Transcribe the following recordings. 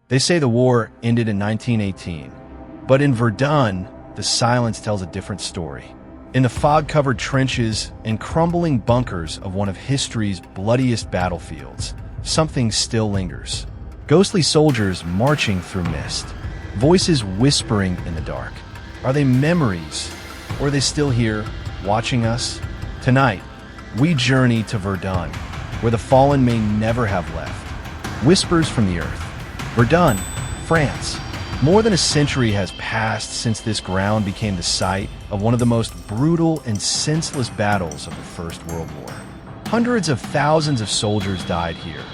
They say the war ended in 1918, but in Verdun, the silence tells a different story. In the fog-covered trenches and crumbling bunkers of one of history's bloodiest battlefields, something still lingers. Ghostly soldiers marching through mist, voices whispering in the dark. Are they memories, or are they still here, watching us? Tonight, we journey to Verdun, where the fallen may never have left. Whispers from the earth. Verdun, France. More than a century has passed since this ground became the site of one of the most brutal and senseless battles of the First World War. Hundreds of thousands of soldiers died here,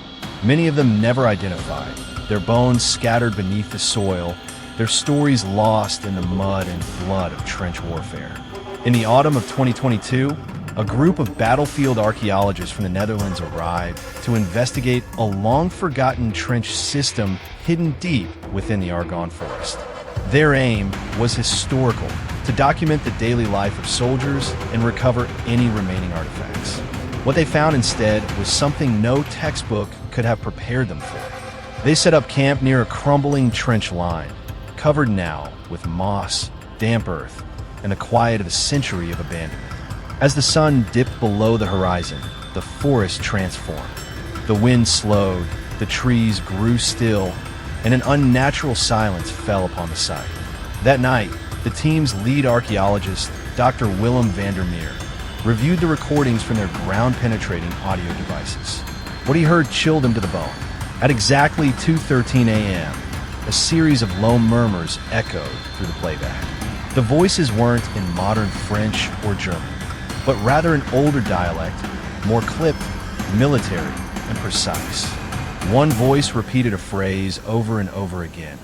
many of them never identified, their bones scattered beneath the soil, their stories lost in the mud and blood of trench warfare. In the autumn of 2022, a group of battlefield archaeologists from the Netherlands arrived to investigate a long-forgotten trench system hidden deep within the Argonne forest. Their aim was historical, to document the daily life of soldiers and recover any remaining artifacts. What they found instead was something no textbook could have prepared them for. They set up camp near a crumbling trench line, covered now with moss, damp earth, and the quiet of a century of abandonment. As the sun dipped below the horizon, the forest transformed. The wind slowed, the trees grew still, and an unnatural silence fell upon the site. That night, the team's lead archaeologist, Dr. Willem van der Meer, reviewed the recordings from their ground-penetrating audio devices. What he heard chilled him to the bone. At exactly 2:13 a.m., a series of low murmurs echoed through the playback. The voices weren't in modern French or German, but rather an older dialect, more clipped, military, and precise. One voice repeated a phrase over and over again.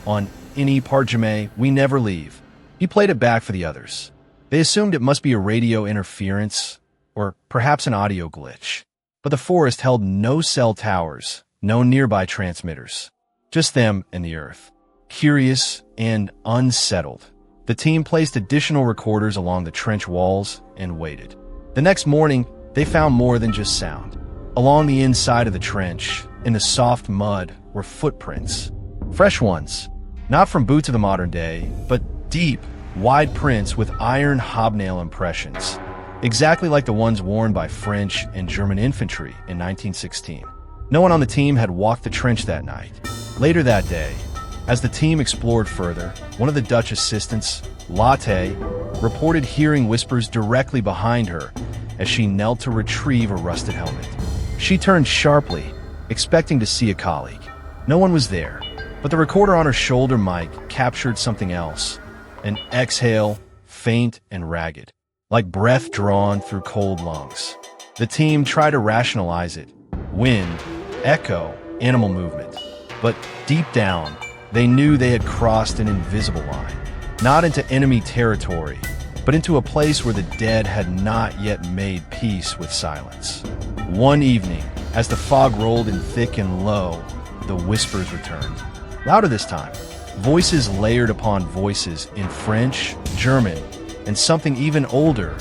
On any parjame, we never leave. He played it back for the others. They assumed it must be a radio interference, or perhaps an audio glitch. But the forest held no cell towers, no nearby transmitters. Just them and the earth. Curious and unsettled, the team placed additional recorders along the trench walls and waited. The next morning, they found more than just sound. Along the inside of the trench, in the soft mud, were footprints. Fresh ones, not from boots of the modern day, but deep, wide prints with iron hobnail impressions, exactly like the ones worn by French and German infantry in 1916. No one on the team had walked the trench that night. Later that day, as the team explored further, one of the Dutch assistants, Lotte, reported hearing whispers directly behind her as she knelt to retrieve a rusted helmet. She turned sharply, expecting to see a colleague. No one was there, but the recorder on her shoulder mic captured something else. An exhale, faint and ragged, like breath drawn through cold lungs. The team tried to rationalize it. Wind, echo, animal movement. But deep down, they knew they had crossed an invisible line, not into enemy territory, but into a place where the dead had not yet made peace with silence. One evening, as the fog rolled in thick and low, the whispers returned. Louder this time, voices layered upon voices in French, German, and something even older.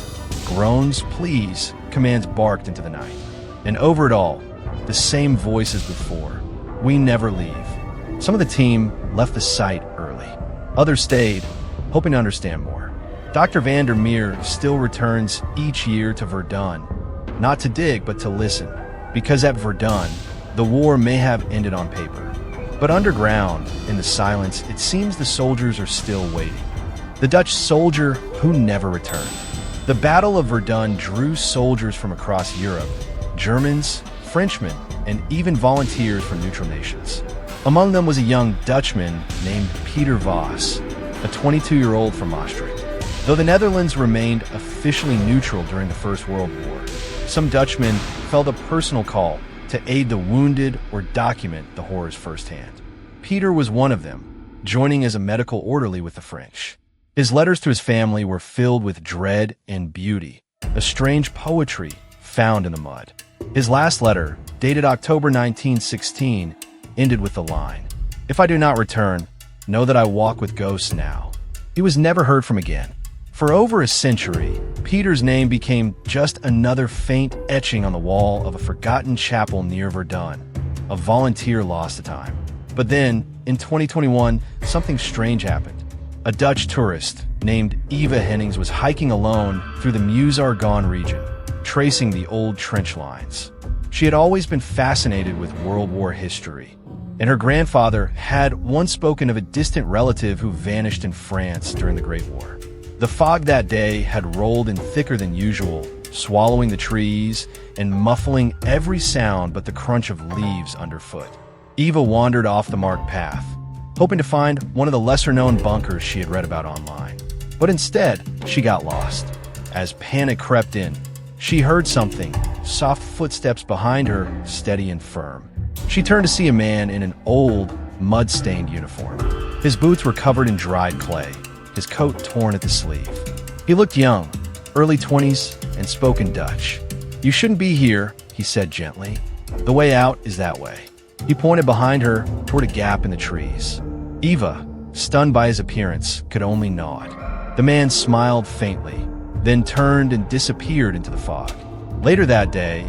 Groans, pleas, commands barked into the night. And over it all, the same voice as before. We never leave. Some of the team left the site early. Others stayed, hoping to understand more. Dr. van der Meer still returns each year to Verdun, not to dig, but to listen. Because at Verdun, the war may have ended on paper. But underground, in the silence, it seems the soldiers are still waiting. The Dutch soldier who never returned. The Battle of Verdun drew soldiers from across Europe, Germans, Frenchmen, and even volunteers from neutral nations. Among them was a young Dutchman named Peter Voss, a 22-year-old from Maastricht. Though the Netherlands remained officially neutral during the First World War, some Dutchmen felt a personal call to aid the wounded or document the horrors firsthand. Peter was one of them, joining as a medical orderly with the French. His letters to his family were filled with dread and beauty, a strange poetry found in the mud. His last letter, dated October 1916, ended with the line, "If I do not return, know that I walk with ghosts now." He was never heard from again. For over a century, Peter's name became just another faint etching on the wall of a forgotten chapel near Verdun, a volunteer lost to time. But then, in 2021, something strange happened. A Dutch tourist named Eva Hennings was hiking alone through the Meuse-Argonne region, tracing the old trench lines. She had always been fascinated with World War history, and her grandfather had once spoken of a distant relative who vanished in France during the Great War. The fog that day had rolled in thicker than usual, swallowing the trees and muffling every sound but the crunch of leaves underfoot. Eva wandered off the marked path, hoping to find one of the lesser-known bunkers she had read about online. But instead, she got lost. As panic crept in, she heard something, soft footsteps behind her, steady and firm. She turned to see a man in an old, mud-stained uniform. His boots were covered in dried clay, his coat torn at the sleeve. He looked young, early 20s, and spoke in Dutch. "You shouldn't be here," he said gently. "The way out is that way." He pointed behind her toward a gap in the trees. Eva, stunned by his appearance, could only nod. The man smiled faintly, then turned and disappeared into the fog. Later that day,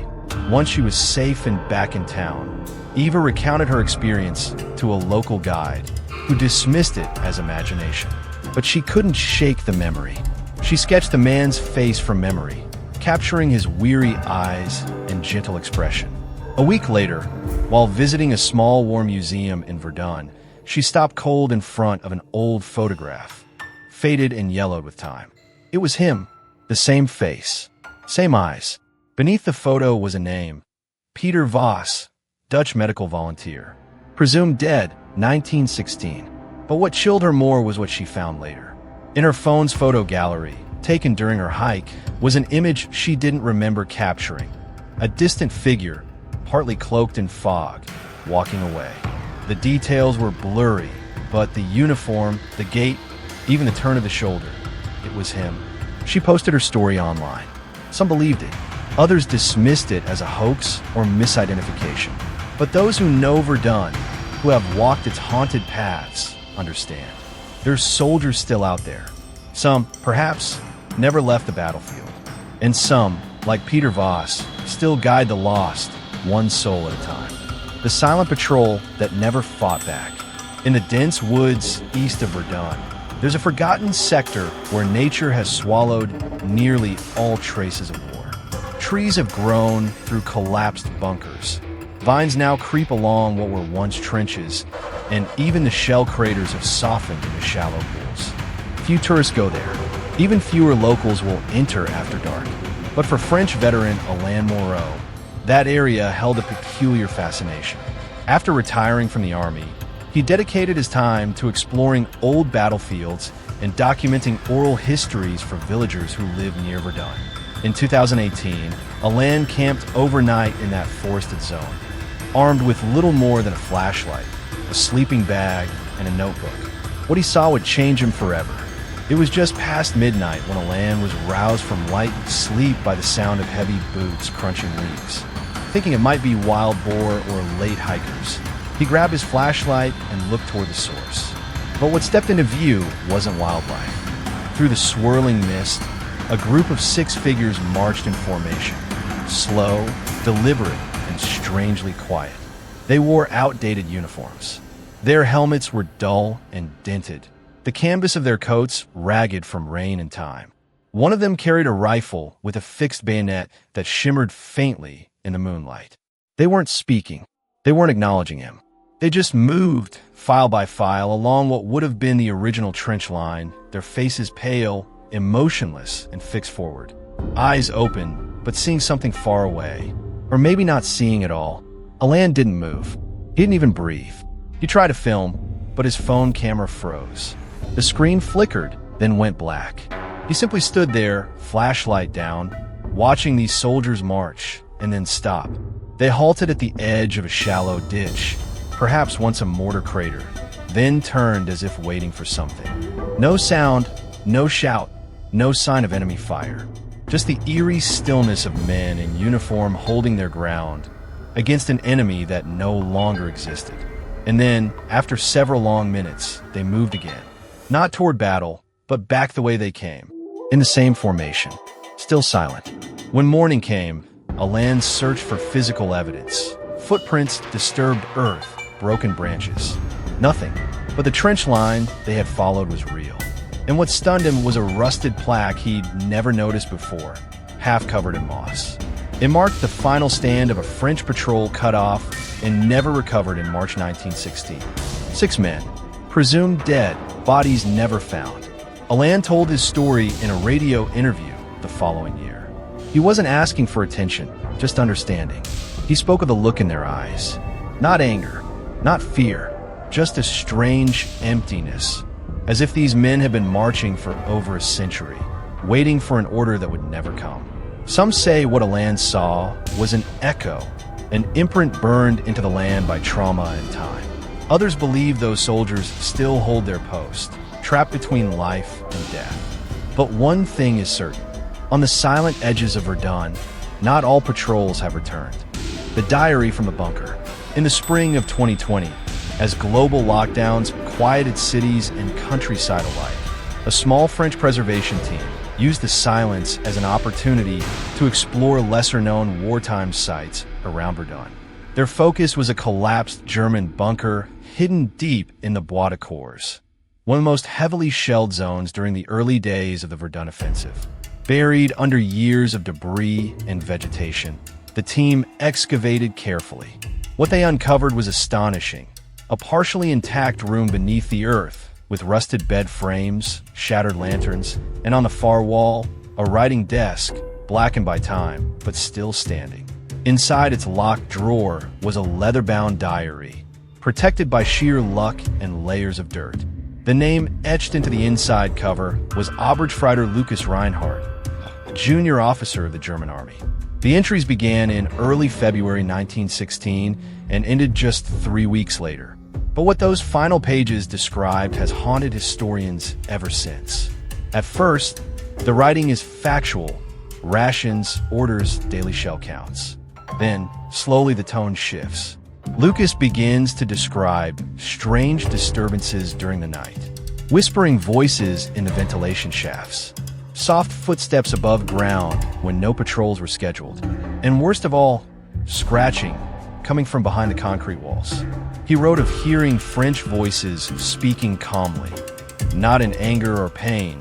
once she was safe and back in town, Eva recounted her experience to a local guide, who dismissed it as imagination. But she couldn't shake the memory. She sketched the man's face from memory, capturing his weary eyes and gentle expression. A week later, while visiting a small war museum in Verdun, she stopped cold in front of an old photograph, faded and yellowed with time. It was him, the same face, same eyes. Beneath the photo was a name, Peter Voss, Dutch medical volunteer, presumed dead, 1916. But what chilled her more was what she found later. In her phone's photo gallery, taken during her hike, was an image she didn't remember capturing. A distant figure, partly cloaked in fog, walking away. The details were blurry, but the uniform, the gait, even the turn of the shoulder, it was him. She posted her story online. Some believed it. Others dismissed it as a hoax or misidentification. But those who know Verdun, who have walked its haunted paths, understand. There's soldiers still out there. Some, perhaps, never left the battlefield. And some, like Peter Voss, still guide the lost, one soul at a time. The silent patrol that never fought back. In the dense woods east of Verdun, there's a forgotten sector where nature has swallowed nearly all traces of war. Trees have grown through collapsed bunkers. Vines now creep along what were once trenches, and even the shell craters have softened into shallow pools. Few tourists go there. Even fewer locals will enter after dark. But for French veteran Alain Moreau, that area held a peculiar fascination. After retiring from the army, he dedicated his time to exploring old battlefields and documenting oral histories for villagers who live near Verdun. In 2018, Alain camped overnight in that forested zone, armed with little more than a flashlight, a sleeping bag, and a notebook. What he saw would change him forever. It was just past midnight when Alain was roused from light sleep by the sound of heavy boots crunching leaves. Thinking it might be wild boar or late hikers, he grabbed his flashlight and looked toward the source. But what stepped into view wasn't wildlife. Through the swirling mist, a group of 6 figures marched in formation, slow, deliberate, and strangely quiet. They wore outdated uniforms. Their helmets were dull and dented, the canvas of their coats ragged from rain and time. One of them carried a rifle with a fixed bayonet that shimmered faintly in the moonlight. They weren't speaking. They weren't acknowledging him. They just moved, file by file, along what would have been the original trench line, their faces pale, emotionless, and fixed forward. Eyes open, but seeing something far away. Or maybe not seeing at all. Alain didn't move. He didn't even breathe. He tried to film, but his phone camera froze. The screen flickered, then went black. He simply stood there, flashlight down, watching these soldiers march, and then stop. They halted at the edge of a shallow ditch, perhaps once a mortar crater, then turned as if waiting for something. No sound, no shout, no sign of enemy fire. Just the eerie stillness of men in uniform holding their ground against an enemy that no longer existed. And then, after several long minutes, they moved again. Not toward battle, but back the way they came, in the same formation, still silent. When morning came, Alain searched for physical evidence. Footprints, disturbed earth, broken branches. Nothing. But the trench line they had followed was real. And what stunned him was a rusted plaque he'd never noticed before, half covered in moss. It marked the final stand of a French patrol cut off and never recovered in March 1916. 6 men, presumed dead, bodies never found. Alain told his story in a radio interview the following year. He wasn't asking for attention, just understanding. He spoke of the look in their eyes. Not anger, not fear, just a strange emptiness, as if these men had been marching for over a century, waiting for an order that would never come. Some say what Alain saw was an echo, an imprint burned into the land by trauma and time. Others believe those soldiers still hold their post, trapped between life and death. But one thing is certain. On the silent edges of Verdun, not all patrols have returned. The diary from the bunker. In the spring of 2020, as global lockdowns quieted cities and countryside alike, a small French preservation team used the silence as an opportunity to explore lesser-known wartime sites around Verdun. Their focus was a collapsed German bunker hidden deep in the Bois de Cours, one of the most heavily shelled zones during the early days of the Verdun offensive. Buried under years of debris and vegetation, the team excavated carefully. What they uncovered was astonishing. A partially intact room beneath the earth, with rusted bed frames, shattered lanterns, and on the far wall, a writing desk, blackened by time, but still standing. Inside its locked drawer was a leather-bound diary, protected by sheer luck and layers of dirt. The name etched into the inside cover was Oberstleutnant Lucas Reinhardt, a junior officer of the German army. The entries began in early February 1916 and ended just 3 weeks later. But what those final pages described has haunted historians ever since. At first, the writing is factual: rations, orders, daily shell counts. Then, slowly the tone shifts. Lucas begins to describe strange disturbances during the night, whispering voices in the ventilation shafts, soft footsteps above ground when no patrols were scheduled, and worst of all, scratching coming from behind the concrete walls. He wrote of hearing French voices speaking calmly, not in anger or pain,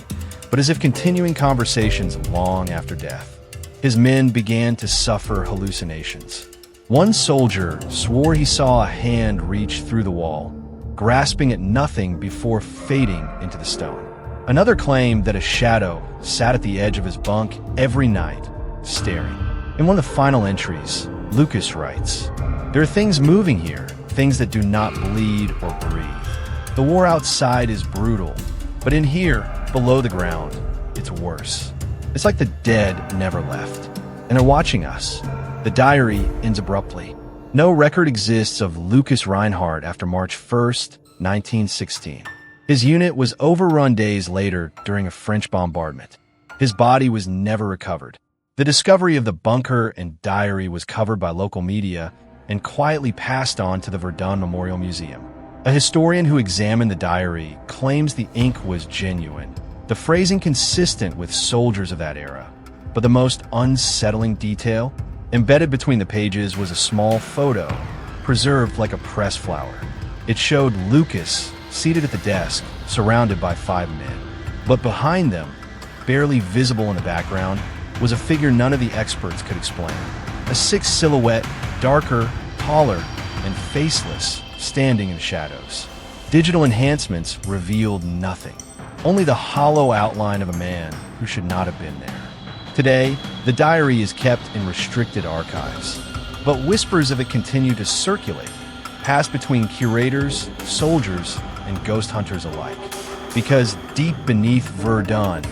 but as if continuing conversations long after death. His men began to suffer hallucinations. One soldier swore he saw a hand reach through the wall, grasping at nothing before fading into the stone. Another claimed that a shadow sat at the edge of his bunk every night, staring. In one of the final entries, Lucas writes, "There are things moving here, things that do not bleed or breathe. The war outside is brutal, but in here, below the ground, it's worse. It's like the dead never left, and they're watching us." The diary ends abruptly. No record exists of Lucas Reinhardt after March 1st, 1916. His unit was overrun days later during a French bombardment. His body was never recovered. The discovery of the bunker and diary was covered by local media and quietly passed on to the Verdun Memorial Museum. A historian who examined the diary claims the ink was genuine, the phrasing consistent with soldiers of that era. But the most unsettling detail? Embedded between the pages was a small photo, preserved like a pressed flower. It showed Lucas seated at the desk, surrounded by 5 men. But behind them, barely visible in the background, was a figure none of the experts could explain. A 6 silhouette, darker, taller, and faceless, standing in shadows. Digital enhancements revealed nothing, only the hollow outline of a man who should not have been there. Today, the diary is kept in restricted archives, but whispers of it continue to circulate, passed between curators, soldiers, and ghost hunters alike. Because deep beneath Verdun,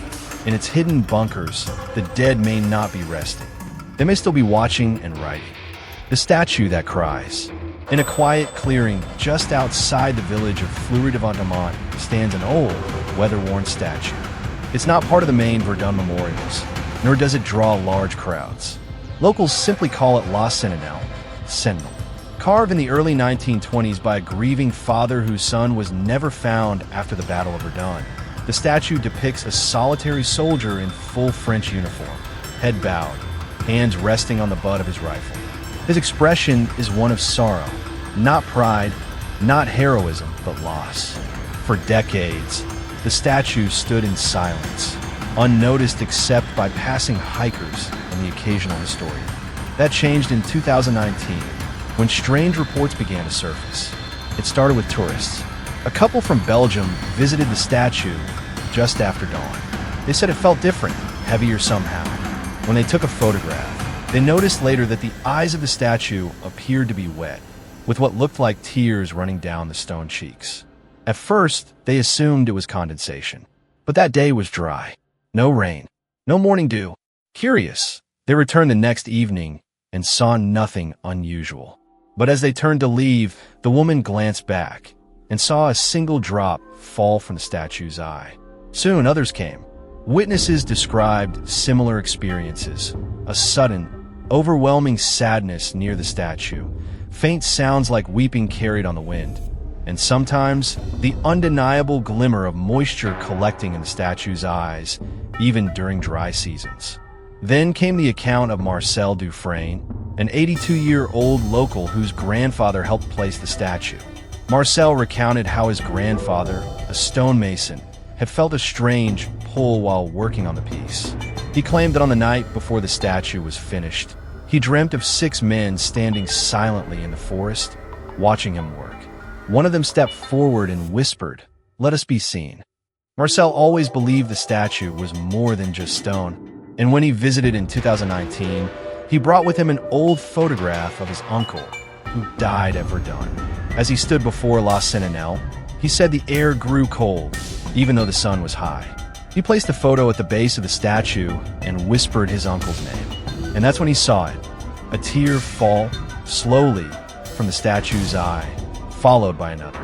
in its hidden bunkers, the dead may not be resting. They may still be watching and writing. The statue that cries. In a quiet clearing just outside the village of Fleury-de-Ventimont stands an old, weather-worn statue. It's not part of the main Verdun memorials, nor does it draw large crowds. Locals simply call it La Sentinelle, Sentinel. Carved in the early 1920s by a grieving father whose son was never found after the Battle of Verdun, the statue depicts a solitary soldier in full French uniform, head bowed, hands resting on the butt of his rifle. His expression is one of sorrow, not pride, Not heroism, but loss. For decades, the statue stood in silence, unnoticed except by passing hikers and the occasional historian. That changed in 2019, when strange reports began to surface. It started with tourists. A couple from Belgium visited the statue just after dawn. They said it felt different, heavier somehow. When they took a photograph, they noticed later that the eyes of the statue appeared to be wet, with what looked like tears running down the stone cheeks. At first, they assumed it was condensation. But that day was dry. No rain. No morning dew. Curious, they returned the next evening and saw nothing unusual. But as they turned to leave, the woman glanced back and saw a single drop fall from the statue's eye. Soon others came. Witnesses described similar experiences. A sudden, overwhelming sadness near the statue, faint sounds like weeping carried on the wind, and sometimes the undeniable glimmer of moisture collecting in the statue's eyes, even during dry seasons. Then came the account of Marcel Dufresne, an 82-year-old local whose grandfather helped place the statue. Marcel recounted how his grandfather, a stonemason, had felt a strange pull while working on the piece. He claimed that on the night before the statue was finished, he dreamt of 6 men standing silently in the forest, watching him work. One of them stepped forward and whispered, "Let us be seen." Marcel always believed the statue was more than just stone, and when he visited in 2019, he brought with him an old photograph of his uncle, who died at Verdun. As he stood before La Sentinelle, he said the air grew cold, even though the sun was high. He placed the photo at the base of the statue and whispered his uncle's name. And that's when he saw it, a tear fall slowly from the statue's eye, followed by another.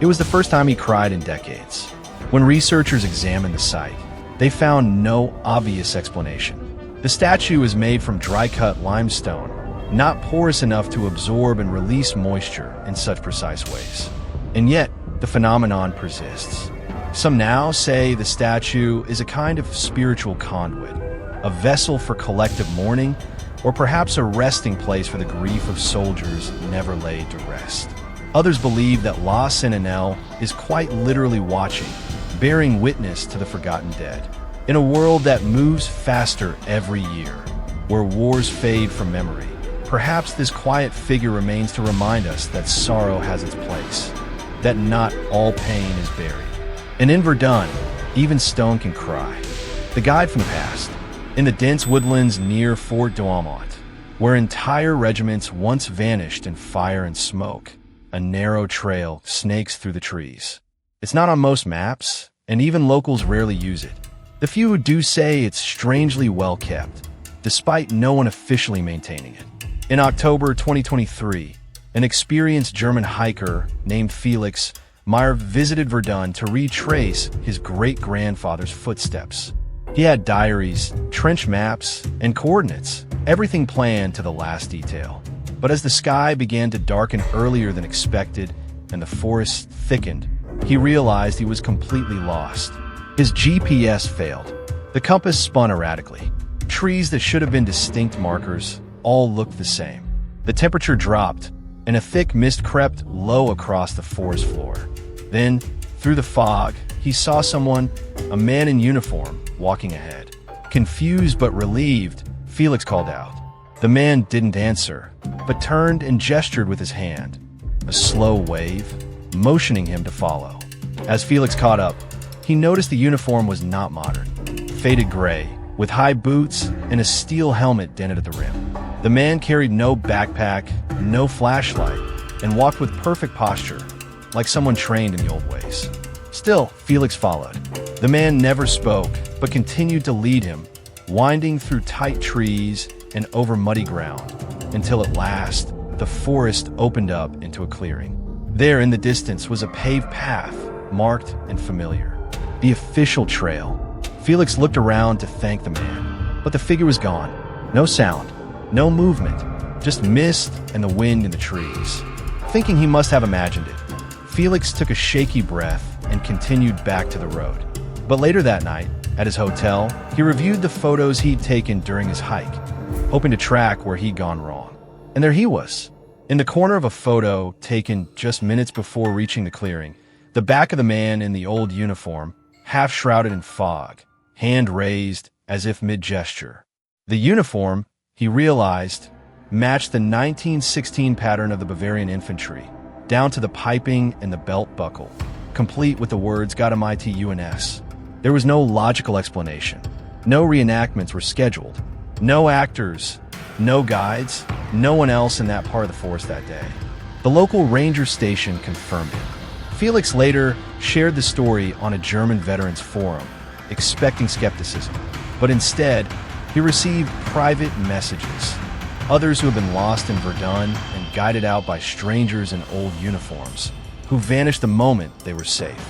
It was the first time he cried in decades. When researchers examined the site, they found no obvious explanation. The statue is made from dry-cut limestone, not porous enough to absorb and release moisture in such precise ways. And yet, the phenomenon persists. Some now say the statue is a kind of spiritual conduit, a vessel for collective mourning, or perhaps a resting place for the grief of soldiers never laid to rest. Others believe that La Sentinelle is quite literally watching, bearing witness to the forgotten dead. In a world that moves faster every year, where wars fade from memory, perhaps this quiet figure remains to remind us that sorrow has its place, that not all pain is buried. And in Verdun, even stone can cry. The guide from the past. In the dense woodlands near Fort Douaumont, where entire regiments once vanished in fire and smoke, a narrow trail snakes through the trees. It's not on most maps, and even locals rarely use it. The few who do say it's strangely well kept, despite no one officially maintaining it. In October 2023, an experienced German hiker named Felix Meyer visited Verdun to retrace his great-grandfather's footsteps. He had diaries, trench maps, and coordinates, everything planned to the last detail. But as the sky began to darken earlier than expected and the forest thickened, he realized he was completely lost. His GPS failed. The compass spun erratically. Trees that should have been distinct markers all looked the same. The temperature dropped, and a thick mist crept low across the forest floor. Then, through the fog, he saw someone, a man in uniform, walking ahead. Confused but relieved, Felix called out. The man didn't answer, but turned and gestured with his hand, a slow wave, motioning him to follow. As Felix caught up, he noticed the uniform was not modern, faded gray, with high boots and a steel helmet dented at the rim. The man carried no backpack, no flashlight, and walked with perfect posture, like someone trained in the old ways. Still, Felix followed. The man never spoke, but continued to lead him, winding through tight trees and over muddy ground, until at last, the forest opened up into a clearing. There in the distance was a paved path, marked and familiar. The official trail. Felix looked around to thank the man, but the figure was gone. No sound, no movement, just mist and the wind in the trees. Thinking he must have imagined it, Felix took a shaky breath and continued back to the road. But later that night, at his hotel, he reviewed the photos he'd taken during his hike, hoping to track where he'd gone wrong. And there he was, In the corner of a photo taken just minutes before reaching the clearing, the back of the man in the old uniform, half shrouded in fog, hand raised as if mid-gesture. The uniform, he realized, matched the 1916 pattern of the Bavarian infantry, down to the piping and the belt buckle, complete with the words "Gott Almighty UNS." There was no logical explanation. No reenactments were scheduled. No actors, no guides, no one else in that part of the force that day. The local ranger station confirmed it. Felix later shared the story on a German veterans forum, expecting skepticism. But instead, he received private messages. Others who had been lost in Verdun and guided out by strangers in old uniforms, who vanished the moment they were safe.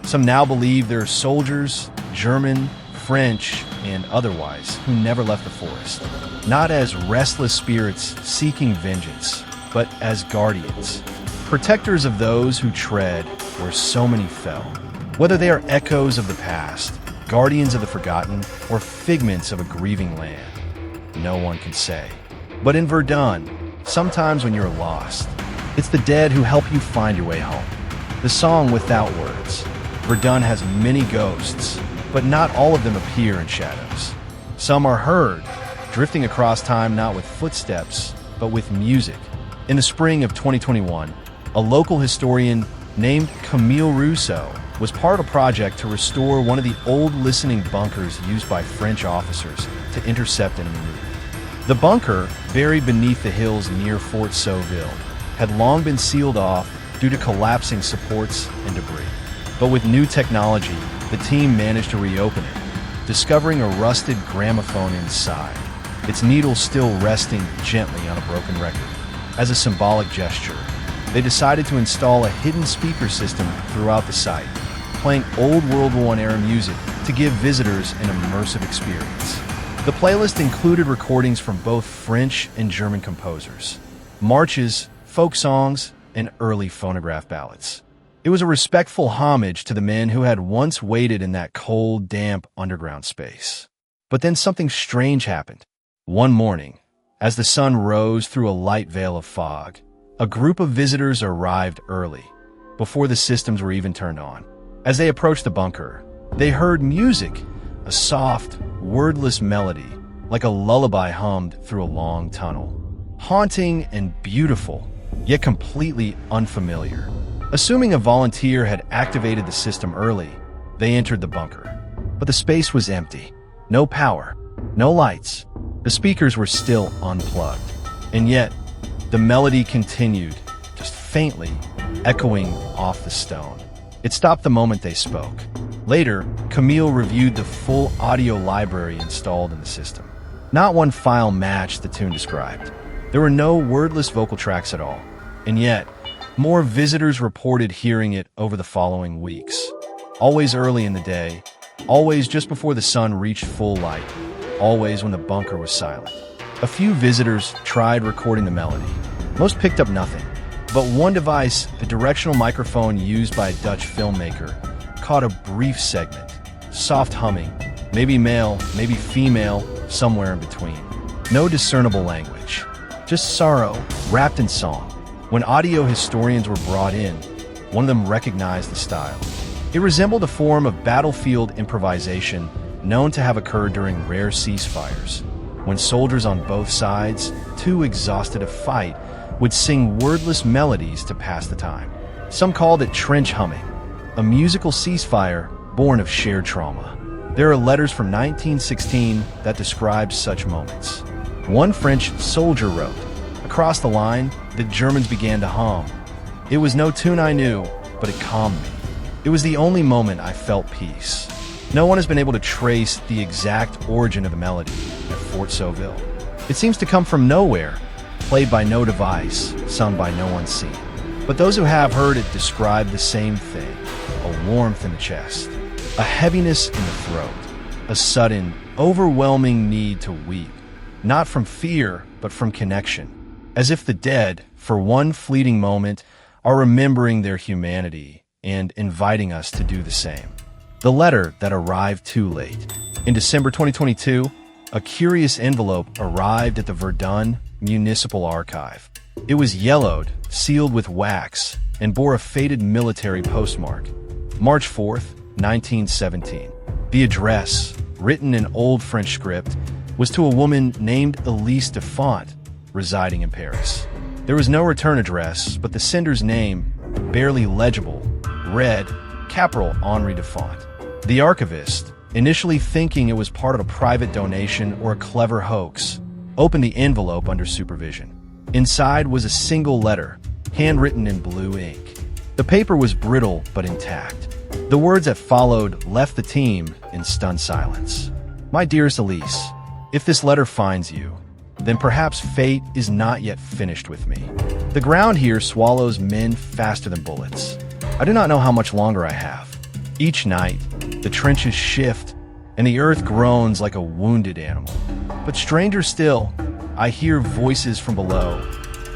Some now believe there are soldiers, German, French, and otherwise, who never left the forest. Not as restless spirits seeking vengeance, but as guardians, protectors of those who tread where so many fell. Whether they are echoes of the past, guardians of the forgotten, or figments of a grieving land, no one can say. But in Verdun, sometimes when you're lost, it's the dead who help you find your way home. The song Without Words. Verdun has many ghosts, but not all of them appear in shadows. Some are heard, drifting across time not with footsteps, but with music. In the spring of 2021, a local historian named Camille Rousseau was part of a project to restore one of the old listening bunkers used by French officers to intercept enemy movement. The bunker, buried beneath the hills near Fort Sauville, had long been sealed off due to collapsing supports and debris. But with new technology, the team managed to reopen it, discovering a rusted gramophone inside, its needle still resting gently on a broken record. As a symbolic gesture, they decided to install a hidden speaker system throughout the site, playing old World War I-era music to give visitors an immersive experience. The playlist included recordings from both French and German composers, marches, folk songs, and early phonograph ballads. It was a respectful homage to the men who had once waited in that cold, damp underground space. But then something strange happened. One morning, as the sun rose through a light veil of fog, a group of visitors arrived early, before the systems were even turned on. As they approached the bunker, they heard music, a soft, wordless melody, like a lullaby hummed through a long tunnel. Haunting and beautiful, yet completely unfamiliar. Assuming a volunteer had activated the system early, they entered the bunker. But the space was empty. No power, no lights. The speakers were still unplugged. And yet, the melody continued, just faintly, echoing off the stone. It stopped the moment they spoke. Later, Camille reviewed the full audio library installed in the system. Not one file matched the tune described. There were no wordless vocal tracks at all. And yet, more visitors reported hearing it over the following weeks. Always early in the day, always just before the sun reached full light, always when the bunker was silent. A few visitors tried recording the melody. Most picked up nothing. But one device, a directional microphone used by a Dutch filmmaker, caught a brief segment. Soft humming, maybe male, maybe female, somewhere in between. No discernible language. Just sorrow, wrapped in song. When audio historians were brought in, one of them recognized the style. It resembled a form of battlefield improvisation known to have occurred during rare ceasefires, when soldiers on both sides, too exhausted to fight, would sing wordless melodies to pass the time. Some called it trench humming, a musical ceasefire born of shared trauma. There are letters from 1916 that describe such moments. One French soldier wrote, "Across the line, the Germans began to hum. It was no tune I knew, but it calmed me. It was the only moment I felt peace." No one has been able to trace the exact origin of the melody at Fort Sauville. It seems to come from nowhere, played by no device, sung by no one seen. But those who have heard it describe the same thing: a warmth in the chest, a heaviness in the throat, a sudden, overwhelming need to weep, not from fear, but from connection, as if the dead, for one fleeting moment, are remembering their humanity and inviting us to do the same. The letter that arrived too late. In December 2022, a curious envelope arrived at the Verdun Municipal Archive. It was yellowed, sealed with wax, and bore a faded military postmark. March 4th, 1917. The address, written in Old French script, was to a woman named Elise de Font, residing in Paris. There was no return address, but the sender's name, barely legible, read, Caporal Henri de Font. The archivist, initially thinking it was part of a private donation or a clever hoax, opened the envelope under supervision. Inside was a single letter, handwritten in blue ink. The paper was brittle but intact. The words that followed left the team in stunned silence. My dearest Elise, if this letter finds you, then perhaps fate is not yet finished with me. The ground here swallows men faster than bullets. I do not know how much longer I have. Each night, the trenches shift, and the earth groans like a wounded animal. But stranger still, I hear voices from below,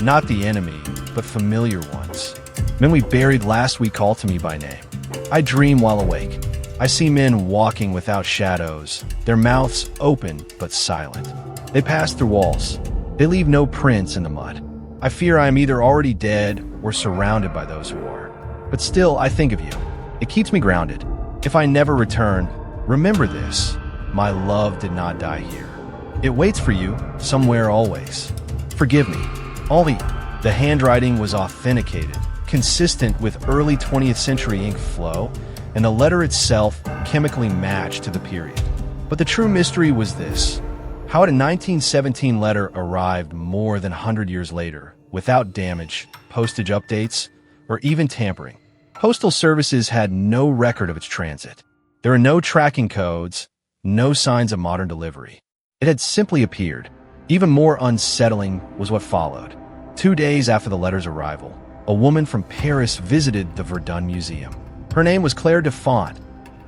not the enemy, but familiar ones. Men we buried last week call to me by name. I dream while awake. I see men walking without shadows, their mouths open but silent. They pass through walls. They leave no prints in the mud. I fear I am either already dead or surrounded by those who are. But still, I think of you. It keeps me grounded. If I never return, remember this. My love did not die here. It waits for you, somewhere always. Forgive me. All the handwriting was authenticated, consistent with early 20th century ink flow, and the letter itself chemically matched to the period. But the true mystery was this. How had a 1917 letter arrived more than 100 years later, without damage, postage updates, or even tampering? Postal services had no record of its transit. There are no tracking codes, no signs of modern delivery. It had simply appeared. Even more unsettling was what followed. 2 days after the letter's arrival, a woman from Paris visited the Verdun Museum. Her name was Claire de Font,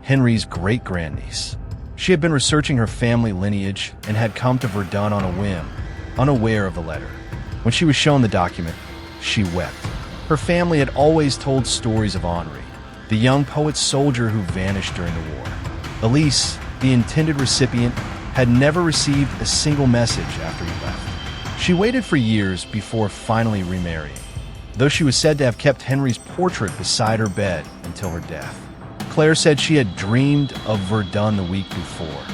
Henry's great-grandniece. She had been researching her family lineage and had come to Verdun on a whim, unaware of the letter. When she was shown the document, she wept. Her family had always told stories of Henri, the young poet-soldier who vanished during the war. Elise, the intended recipient, had never received a single message after he left. She waited for years before finally remarrying, though she was said to have kept Henry's portrait beside her bed until her death. Claire said she had dreamed of Verdun the week before,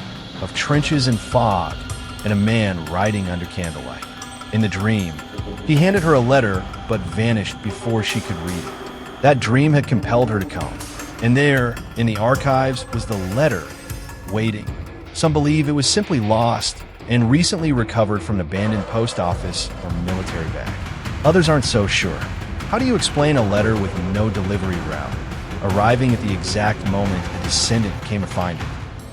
of trenches and fog, and a man riding under candlelight. In the dream, he handed her a letter but vanished before she could read it. That dream had compelled her to come, and there, in the archives, was the letter, waiting. Some believe it was simply lost and recently recovered from an abandoned post office or military bag. Others aren't so sure. How do you explain a letter with no delivery route, arriving at the exact moment a descendant came to find it?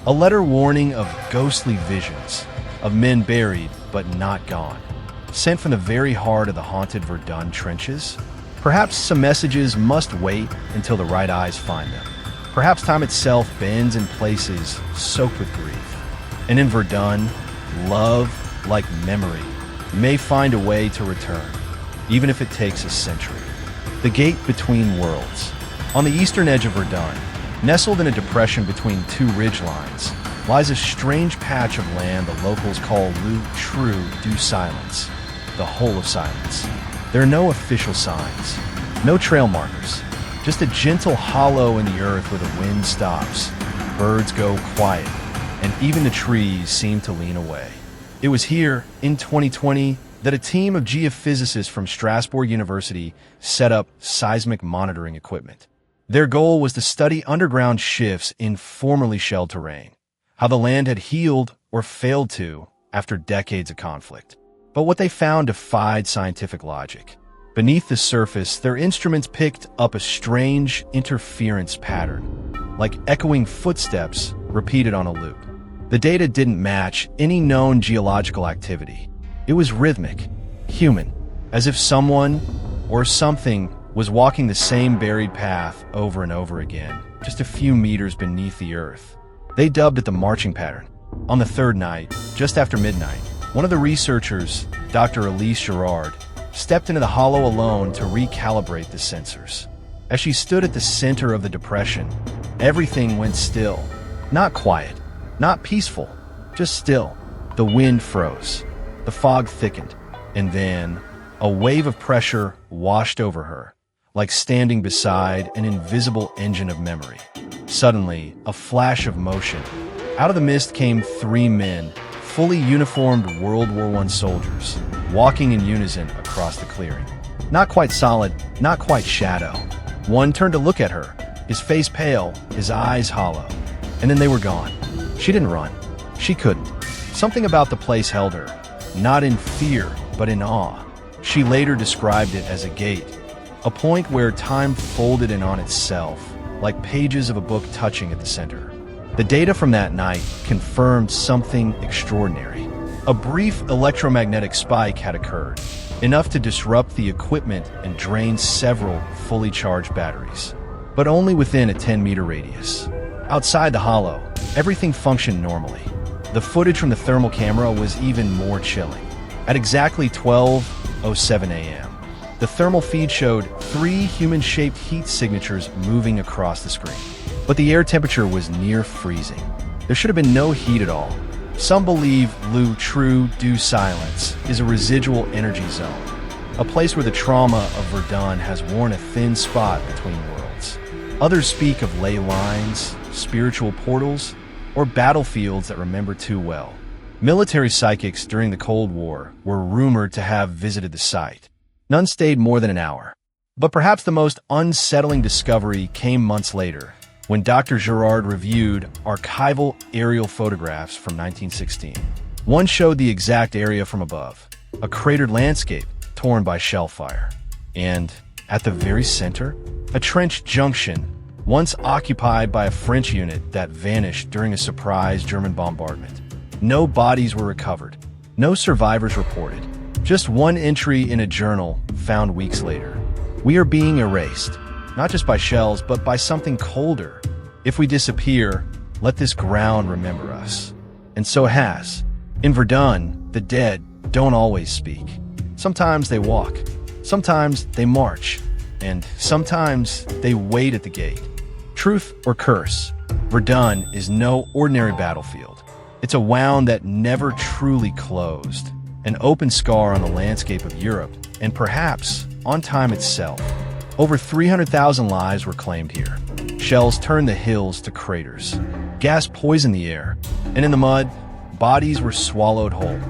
A letter warning of ghostly visions, of men buried but not gone, sent from the very heart of the haunted Verdun trenches? Perhaps some messages must wait until the right eyes find them. Perhaps time itself bends in places soaked with grief. And in Verdun, love, like memory, may find a way to return, even if it takes a century. The gate between worlds. On the eastern edge of Verdun, nestled in a depression between two ridgelines, lies a strange patch of land the locals call Le Trou du Silence, the Hole of Silence. There are no official signs, no trail markers, just a gentle hollow in the earth where the wind stops, birds go quiet, and even the trees seem to lean away. It was here, in 2020, that a team of geophysicists from Strasbourg University set up seismic monitoring equipment. Their goal was to study underground shifts in formerly shelled terrain, how the land had healed or failed to after decades of conflict. But what they found defied scientific logic. Beneath the surface, their instruments picked up a strange interference pattern, like echoing footsteps repeated on a loop. The data didn't match any known geological activity. It was rhythmic, human, as if someone or something was walking the same buried path over and over again, just a few meters beneath the earth. They dubbed it the marching pattern. On the third night, just after midnight, one of the researchers, Dr. Elise Girard, stepped into the hollow alone to recalibrate the sensors. As she stood at the center of the depression, everything went still. Not quiet, not peaceful, just still. The wind froze. The fog thickened. And then, A wave of pressure washed over her, like standing beside an invisible engine of memory. Suddenly, a flash of motion. Out of the mist came three men, fully uniformed World War I soldiers, walking in unison across the clearing. Not quite solid, not quite shadow. One turned to look at her, his face pale, his eyes hollow. And then they were gone. She didn't run. She couldn't. Something about the place held her, not in fear, but in awe. She later described it as a gate, a point where time folded in on itself, like pages of a book touching at the center. The data from that night confirmed something extraordinary. A brief electromagnetic spike had occurred, enough to disrupt the equipment and drain several fully charged batteries, but only within a 10-meter radius. Outside the hollow, everything functioned normally. The footage from the thermal camera was even more chilling. At exactly 12:07 a.m., the thermal feed showed three human-shaped heat signatures moving across the screen. But the air temperature was near freezing. There should have been no heat at all. Some believe Lu True Du Silence is a residual energy zone, a place where the trauma of Verdun has worn a thin spot between worlds. Others speak of ley lines, spiritual portals, or battlefields that remember too well. Military psychics during the Cold War were rumored to have visited the site. None stayed more than an hour. But perhaps the most unsettling discovery came months later, when Dr. Gerard reviewed archival aerial photographs from 1916. One showed the exact area from above, a cratered landscape torn by shell fire. And at the very center, a trench junction, once occupied by a French unit that vanished during a surprise German bombardment. No bodies were recovered, no survivors reported, just one entry in a journal found weeks later. We are being erased, not just by shells, but by something colder. If we disappear, let this ground remember us. And so it has. In Verdun, the dead don't always speak. Sometimes they walk, sometimes they march, and sometimes they wait at the gate. Truth or curse, Verdun is no ordinary battlefield. It's a wound that never truly closed, an open scar on the landscape of Europe, and perhaps on time itself. Over 300,000 lives were claimed here. Shells turned the hills to craters. Gas poisoned the air, and in the mud, bodies were swallowed whole.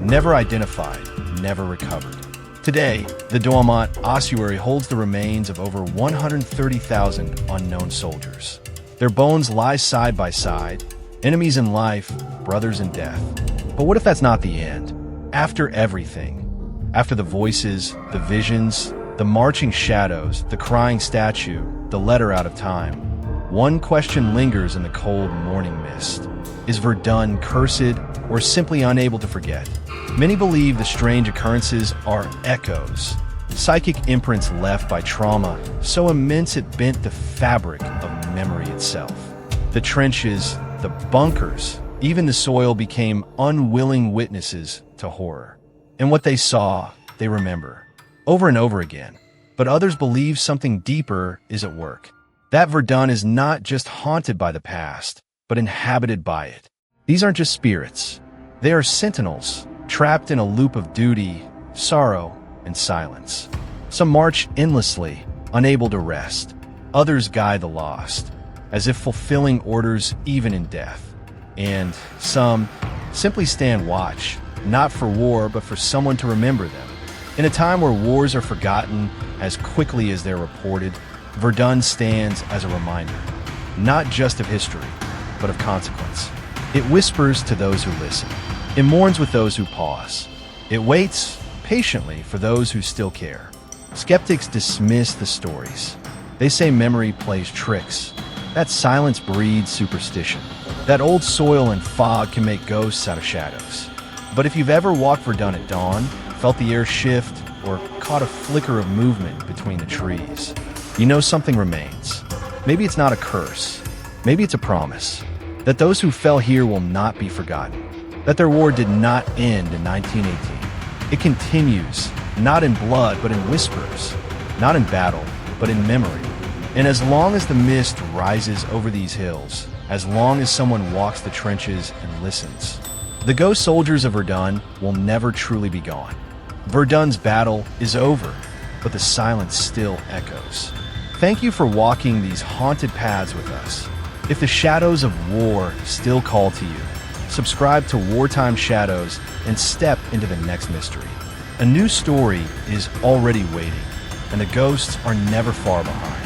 Never identified, never recovered. Today, the Douaumont ossuary holds the remains of over 130,000 unknown soldiers. Their bones lie side by side, enemies in life, brothers in death. But what if that's not the end? After everything, after the voices, the visions, the marching shadows, the crying statue, the letter out of time, one question lingers in the cold morning mist. Is Verdun cursed or simply unable to forget? Many believe the strange occurrences are echoes, psychic imprints left by trauma so immense it bent the fabric of memory itself. The trenches, the bunkers, even the soil became unwilling witnesses to horror. And what they saw, they remember, over and over again. But others believe something deeper is at work. That Verdun is not just haunted by the past, but inhabited by it. These aren't just spirits. They are sentinels, trapped in a loop of duty, sorrow, and silence. Some march endlessly, unable to rest. Others guide the lost, as if fulfilling orders even in death. And some simply stand watch, not for war, but for someone to remember them. In a time where wars are forgotten as quickly as they're reported, Verdun stands as a reminder, not just of history, but of consequence. It whispers to those who listen. It mourns with those who pause. It waits patiently for those who still care. Skeptics dismiss the stories. They say memory plays tricks. That silence breeds superstition. That old soil and fog can make ghosts out of shadows. But if you've ever walked Verdun at dawn, felt the air shift, or caught a flicker of movement between the trees, you know something remains. Maybe it's not a curse. Maybe it's a promise. That those who fell here will not be forgotten. That their war did not end in 1918. It continues, not in blood, but in whispers. Not in battle, but in memory. And as long as the mist rises over these hills, as long as someone walks the trenches and listens, the ghost soldiers of Verdun will never truly be gone. Verdun's battle is over, but the silence still echoes. Thank you for walking these haunted paths with us. If the shadows of war still call to you, subscribe to Wartime Shadows and step into the next mystery. A new story is already waiting, and the ghosts are never far behind.